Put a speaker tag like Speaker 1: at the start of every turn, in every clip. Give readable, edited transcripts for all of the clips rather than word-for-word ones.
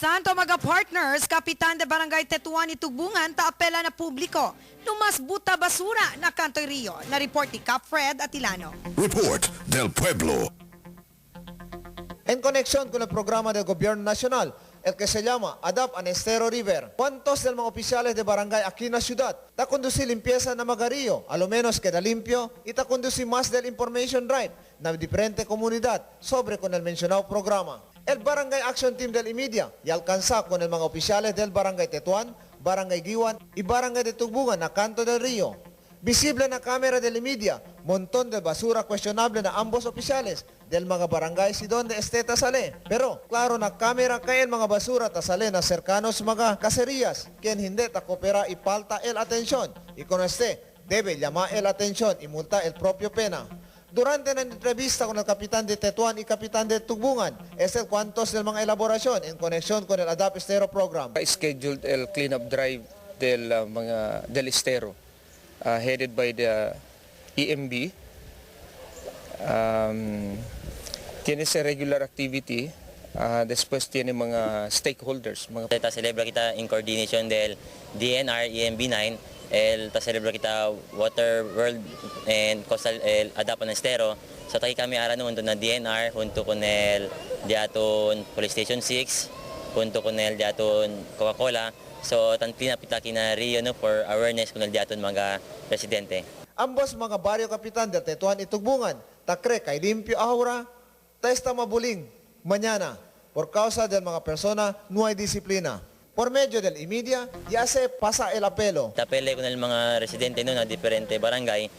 Speaker 1: Santo mga partners, Kapitan de Barangay Tetuan Itugbungan, taapela na publiko. Numas buta basura na Kantoy Rio. Na report ni Cap Fred Atilano.
Speaker 2: Report del Pueblo.
Speaker 3: En conexión con el programa del Gobierno Nacional, el que se llama Adapt an Estero River. ¿Cuántos de los mga oficiales de barangay aquí en la ciudad ta conducir limpieza na Magarillo? A lo menos queda limpio y ta conducir más del information drive na diferente comunidad sobre con el mencionado programa. El Barangay Action Team del IMEDIA y alcanza con el mga oficiales del Barangay Tetuan, Barangay Giwan y Barangay de Tugbungan na Canto del Río. Visible na cámara del IMEDIA, montón de basura cuestionable na ambos oficiales del mga barangay si donde esté tasale. Pero, claro na cámara kay el mga basura tasale na cercanos mga caserías, quien hindi ta coopera y falta el atención. Y con este, debe llamar el atención y multa el propio pena. Durante la entrevista con el capitán de Tetuan y capitán de Tugbungan, es el cuantos del mga elaboración en conexión con el Adapt Estero Program.
Speaker 4: Scheduled el cleanup drive del Estero, headed by the EMB. Tiene esa regular activity, después tiene mga stakeholders.
Speaker 5: Ta celebra kita in coordination del DNR EMB 9, ta celebra kita Water World and Coastal Adapt an Estero. So tayo kami ara noon na DNR junto con el diaton Police Station 6, junto con el diaton Coca-Cola. So tan pinapita kina Rio no for awareness con el diaton mga residente.
Speaker 3: Ambos mga barrio kapitan del Tetuan y Tugbungan, takre kay limpio ahora, ta está mabuling mañana por causa del mga persona no hay disiplina. Por medio del IMEDIA, ya se pasa el apelo.
Speaker 5: Tapele con el mga residente no na diferente barangay,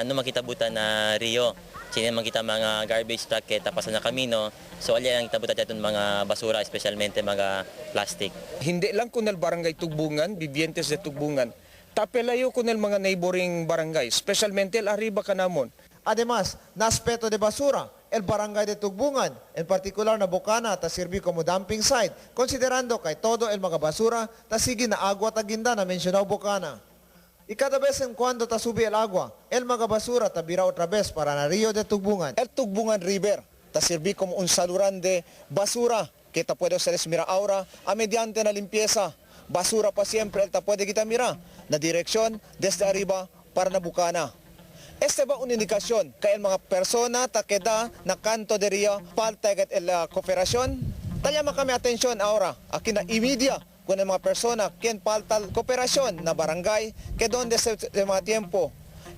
Speaker 5: no makitabutan na Rio. Sino makita mga garbage truck kaya tapasan na kamino. So alya lang kitabutan dyan mga basura, especialmente mga plastic.
Speaker 4: Hindi lang kunal barangay Tugbungan, Vivientes de Tugbungan, tapelayo kunal mga neighboring barangay, especialmente el Arriba Canamon.
Speaker 3: Además, na aspecto de basura, el barangay de Tugbungan, en particular na Bocana, ta sirvi como dumping site, considerando kay todo el mga basura, ta sige na agua ta ginda na mencionado Bocana. Y cada vez en cuando ta subi el agua, el mga basura ta vira otra vez para na Río de Tugbungan. El Tugbungan River, ta sirvi como un saluran de basura, que ta puede ser mira ahora, a mediante na limpieza. Basura pa siempre, el ta puede kita mira, na direksyon desde arriba para na Bocana. Este ba una indikasyon kay el mga persona ta queda na Canto de Rio falta el cooperación? Tayama kami atensyon ahora, aquí na IMEDIA con el mga persona quien falta cooperación na barangay que donde se mga tiempo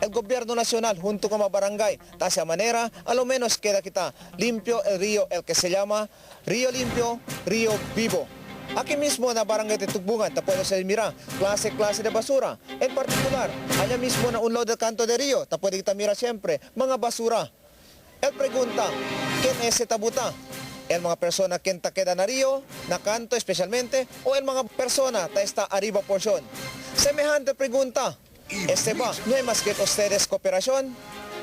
Speaker 3: el gobierno nacional junto con mga barangay ta esa manera a lo menos queda kita limpio el río, el que se llama Río Limpio, Río Vivo. Aquí mismo na barangay de Tugbungan, ta puede ser mira, klase de basura. En particular, allá mismo na unlad del Canto de Rio, ta puede kita mira siempre, mga basura. El pregunta, ¿quién es ese tabuta? El mga persona quien ta queda na Rio, na Canto especialmente, o el mga persona ta está arriba porción? Semejante pregunta, este ba, no hay más que ustedes cooperación?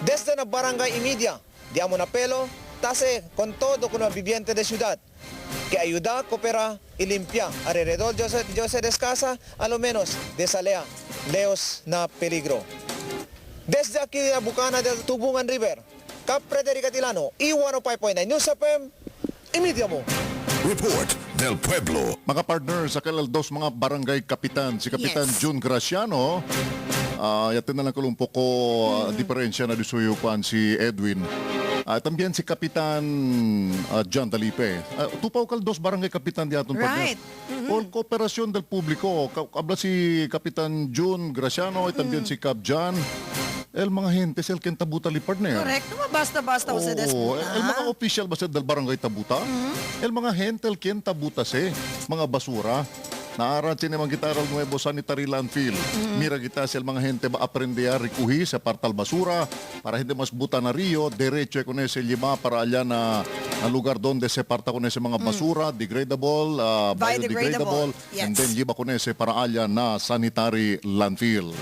Speaker 3: Desde na barangay IMEDIA, diamo na pelo, tase con todo con los vivientes de ciudad, que ayuda, coopera y limpia alrededor yo se descasa, a lo menos desalea leos na peligro. Desde aquí de la Bocana del Tugbungan River, Cap Frederick Atilano, E105.9 News FM, IMEDIA mo.
Speaker 2: Report del Pueblo.
Speaker 6: Mga partners, sa dos mga barangay kapitan, si Kapitan
Speaker 1: Yes.
Speaker 6: June Graciano, yatin na lang kalumpo ko, diferensya na disuyo kuan si Edwin. También si Kapitan John Dalipe. Tupaw kal dos barangay kapitan di aton
Speaker 1: Right.
Speaker 6: All kooperasyon del publiko. Habla si Kapitan June Graciano, también si Cap John. El mga gente, el ken tabuta li partner.
Speaker 1: Correct. Naman basta-basta o sa desputa.
Speaker 6: El mga official ba sa del barangay tabuta? El mga gente, el ken tabuta se, mga basura. Naaran sin naman kita aral nuevo sanitary landfill. Mira kita sa mga gente ba aprende a rikuhi sa partal basura para hindi mas buta na Rio, derecho con ese lima para allá na lugar donde se parta con ese mga basura, degradable, biodegradable,
Speaker 1: Yes.
Speaker 6: and then liba con ese para allá na sanitary landfill.